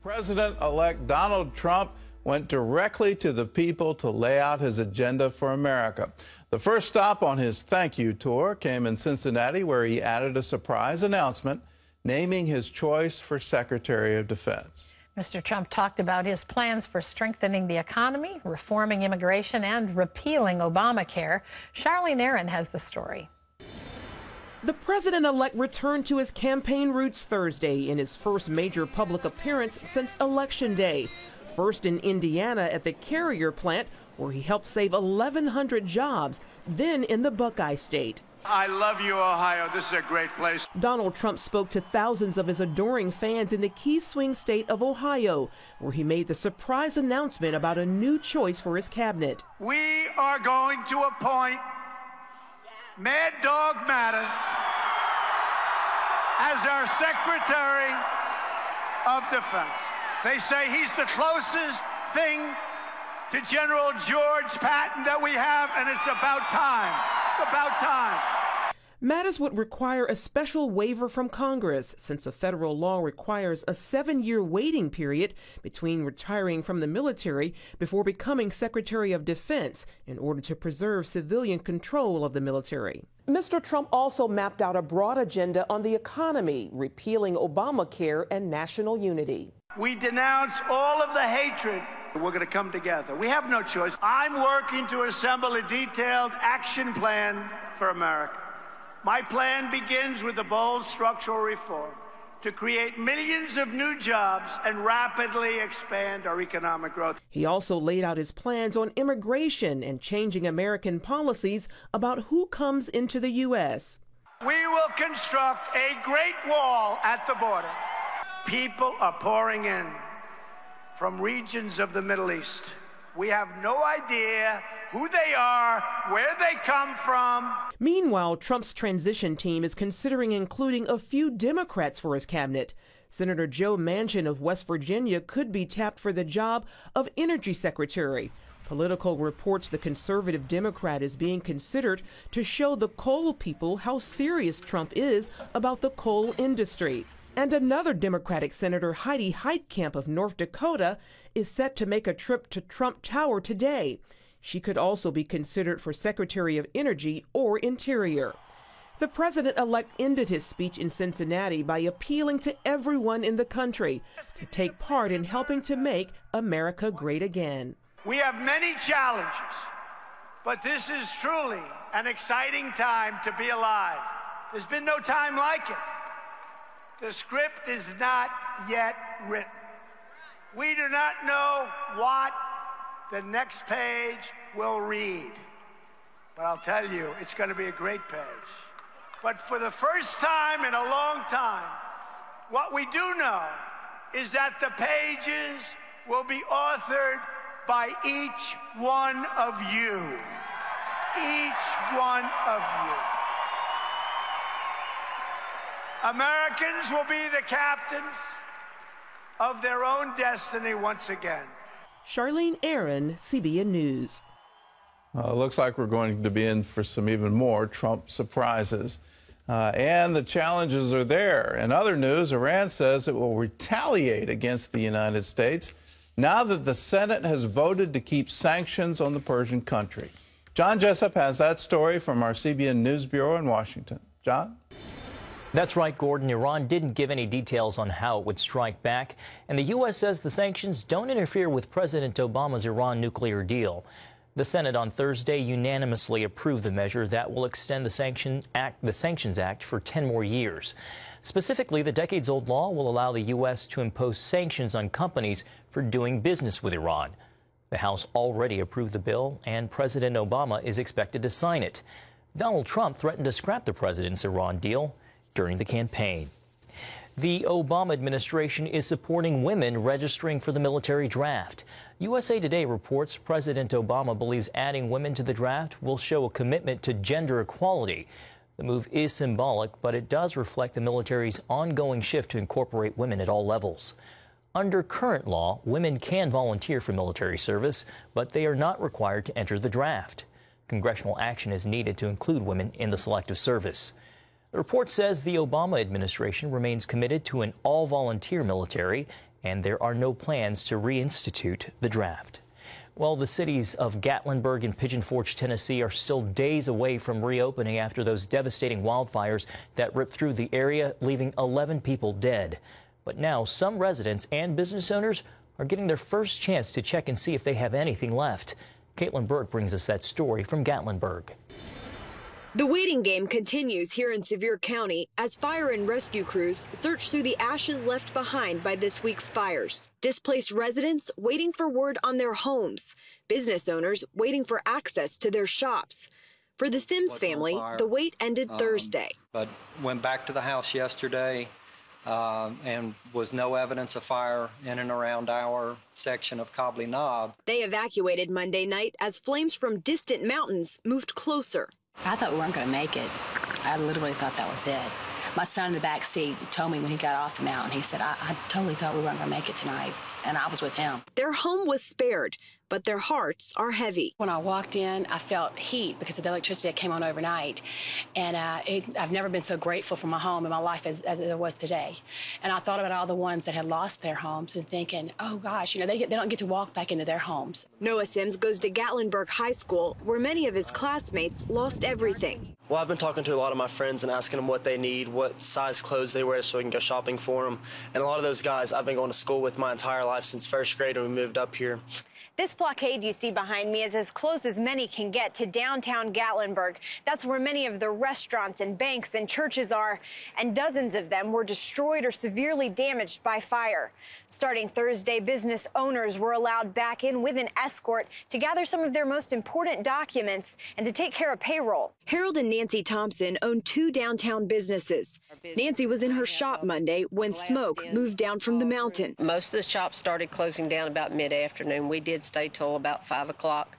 President-elect Donald Trump went directly to the people to lay out his agenda for America. The first stop on his thank you tour came in Cincinnati, where he added a surprise announcement naming his choice for Secretary of Defense. Mr. Trump talked about his plans for strengthening the economy, reforming immigration, and repealing Obamacare. Charlene Aaron has the story. The president-elect returned to his campaign roots Thursday in his first major public appearance since Election Day. First in Indiana at the Carrier plant, where he helped save 1,100 jobs, then in the Buckeye State. I love you, Ohio. This is a great place. Donald Trump spoke to thousands of his adoring fans in the key swing state of Ohio, where he made the surprise announcement about a new choice for his cabinet. We are going to appoint Mad Dog Mattis as our Secretary of Defense. They say he's the closest thing to General George Patton that we have, and it's about time. It's about time. Mattis would require a special waiver from Congress, since a federal law requires a 7-year waiting period between retiring from the military before becoming Secretary of Defense in order to preserve civilian control of the military. Mr. Trump also mapped out a broad agenda on the economy, repealing Obamacare and national unity. We denounce all of the hatred. We're going to come together. We have no choice. I'm working to assemble a detailed action plan for America. My plan begins with a bold structural reform to create millions of new jobs and rapidly expand our economic growth. He also laid out his plans on immigration and changing American policies about who comes into the U.S. We will construct a great wall at the border. People are pouring in from regions of the Middle East. We have no idea who they are, where they come from. Meanwhile, Trump's transition team is considering including a few Democrats for his cabinet. Senator Joe Manchin of West Virginia could be tapped for the job of Energy Secretary. Political reports the conservative Democrat is being considered to show the coal people how serious Trump is about the coal industry. And another Democratic Senator, Heidi Heitkamp of North Dakota, is set to make a trip to Trump Tower today. She could also be considered for Secretary of Energy or Interior. The president-elect ended his speech in Cincinnati by appealing to everyone in the country to take part in helping to make America great again. We have many challenges, but this is truly an exciting time to be alive. There's been no time like it. The script is not yet written. We do not know what the next page will read. But I'll tell you, it's going to be a great page. But for the first time in a long time, what we do know is that the pages will be authored by each one of you. Each one of you. Americans will be the captains of their own destiny once again. Charlene Aaron, CBN News. Looks like we're going to be in for some even more Trump surprises. And the challenges are there. In other news, Iran says it will retaliate against the United States now that the Senate has voted to keep sanctions on the Persian country. John Jessup has that story from our CBN News Bureau in Washington. John? That's right, Gordon. Iran didn't give any details on how it would strike back, and the U.S. says the sanctions don't interfere with President Obama's Iran nuclear deal. The Senate on Thursday unanimously approved the measure that will extend the Sanctions Act for 10 more years. Specifically, the decades-old law will allow the U.S. to impose sanctions on companies for doing business with Iran. The House already approved the bill, and President Obama is expected to sign it. Donald Trump threatened to scrap the president's Iran deal during the campaign. The Obama administration is supporting women registering for the military draft. USA Today reports President Obama believes adding women to the draft will show a commitment to gender equality. The move is symbolic, but it does reflect the military's ongoing shift to incorporate women at all levels. Under current law, women can volunteer for military service, but they are not required to enter the draft. Congressional action is needed to include women in the selective service. The report says the Obama administration remains committed to an all-volunteer military and there are no plans to reinstitute the draft. Well, the cities of Gatlinburg and Pigeon Forge, Tennessee are still days away from reopening after those devastating wildfires that ripped through the area, leaving 11 people dead. But now some residents and business owners are getting their first chance to check and see if they have anything left. Caitlin Burke brings us that story from Gatlinburg. The waiting game continues here in Sevier County as fire and rescue crews search through the ashes left behind by this week's fires. Displaced residents waiting for word on their homes, business owners waiting for access to their shops. For the Sims family, the wait ended Thursday. But went back to the house yesterday and was no evidence of fire in and around our section of Cobley Knob. They evacuated Monday night as flames from distant mountains moved closer. I thought we weren't going to make it. I literally thought that was it. My son in the back seat told me when he got off the mountain, he said, I totally thought we weren't going to make it tonight. And I was with him. Their home was spared, but their hearts are heavy. When I walked in, I felt heat because of the electricity that came on overnight. And I've never been so grateful for my home in my life as it was today. And I thought about all the ones that had lost their homes and thinking, oh, gosh, they don't get to walk back into their homes. Noah Sims goes to Gatlinburg High School, where many of his classmates lost everything. Well, I've been talking to a lot of my friends and asking them what they need, what size clothes they wear so we can go shopping for them. And a lot of those guys I've been going to school with my entire life since first grade when we moved up here. This blockade you see behind me is as close as many can get to downtown Gatlinburg. That's where many of the restaurants and banks and churches are, and dozens of them were destroyed or severely damaged by fire. Starting Thursday, business owners were allowed back in with an escort to gather some of their most important documents and to take care of payroll. Harold and Nancy Thompson own 2 downtown businesses. Nancy was in her shop Monday when smoke moved down from the mountain. Most of the shops started closing down about mid-afternoon. We did stay till about 5 o'clock.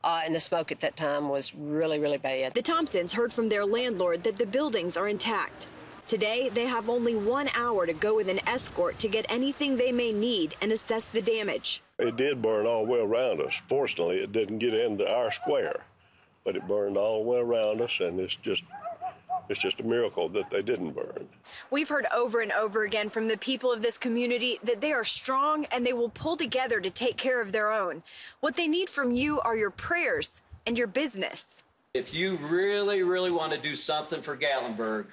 And the smoke at that time was really, really bad. The Thompsons heard from their landlord that the buildings are intact. Today, they have only 1 hour to go with an escort to get anything they may need and assess the damage. It did burn all the way around us. Fortunately, it didn't get into our square, but it burned all the way around us, and it's just a miracle that they didn't burn. We've heard over and over again from the people of this community that they are strong and they will pull together to take care of their own. What they need from you are your prayers and your business. If you really, really want to do something for Gatlinburg,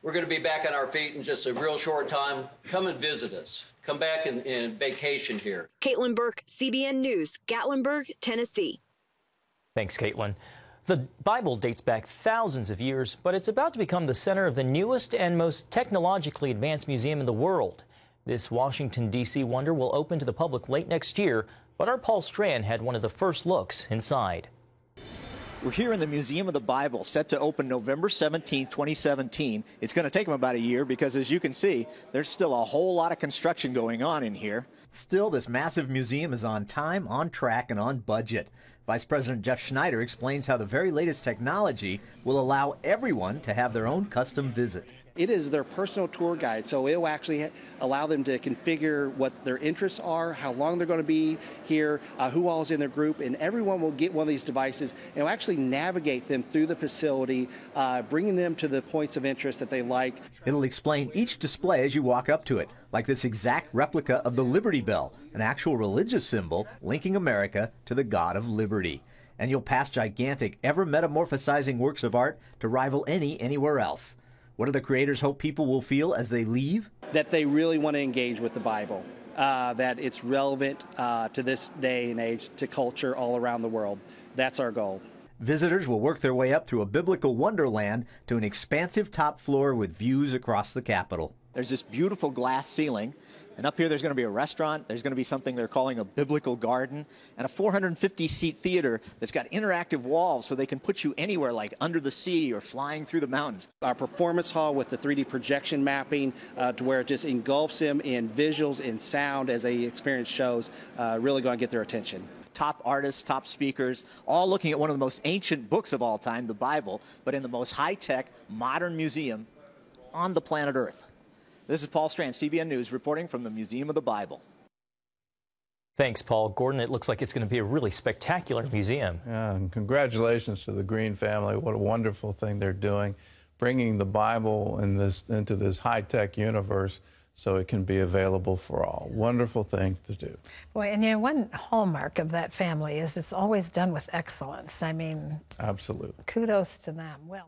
we're going to be back on our feet in just a real short time. Come and visit us. Come back and vacation here. Caitlin Burke, CBN News, Gatlinburg, Tennessee. Thanks, Caitlin. The Bible dates back thousands of years, but it's about to become the center of the newest and most technologically advanced museum in the world. This Washington, D.C. wonder will open to the public late next year, but our Paul Strand had one of the first looks inside. We're here in the Museum of the Bible, set to open November 17, 2017. It's going to take them about a year because, as you can see, there's still a whole lot of construction going on in here. Still, this massive museum is on time, on track, and on budget. Vice President Jeff Schneider explains how the very latest technology will allow everyone to have their own custom visit. It is their personal tour guide, so it will actually allow them to configure what their interests are, how long they're going to be here, who all is in their group, and everyone will get one of these devices and will actually navigate them through the facility, bringing them to the points of interest that they like. It'll explain each display as you walk up to it, like this exact replica of the Liberty Bell, an actual religious symbol linking America to the God of Liberty. And you'll pass gigantic, ever-metamorphosizing works of art to rival anywhere else. What do the creators hope people will feel as they leave? That they really want to engage with the Bible, that it's relevant to this day and age, to culture all around the world. That's our goal. Visitors will work their way up through a biblical wonderland to an expansive top floor with views across the Capitol. There's this beautiful glass ceiling, and up here there's going to be a restaurant, there's going to be something they're calling a biblical garden, and a 450-seat theater that's got interactive walls so they can put you anywhere, like under the sea or flying through the mountains. Our performance hall with the 3D projection mapping to where it just engulfs them in visuals and sound as they experience shows, really going to get their attention. Top artists, top speakers, all looking at one of the most ancient books of all time, the Bible, but in the most high-tech, modern museum on the planet Earth. This is Paul Strand, CBN News, reporting from the Museum of the Bible. Thanks, Paul. Gordon, it looks like it's going to be a really spectacular museum. Yeah, and congratulations to the Green family. What a wonderful thing they're doing, bringing the Bible into this high-tech universe so it can be available for all. Wonderful thing to do. Boy, and you know, one hallmark of that family is it's always done with excellence. I mean, absolutely. Kudos to them. Well.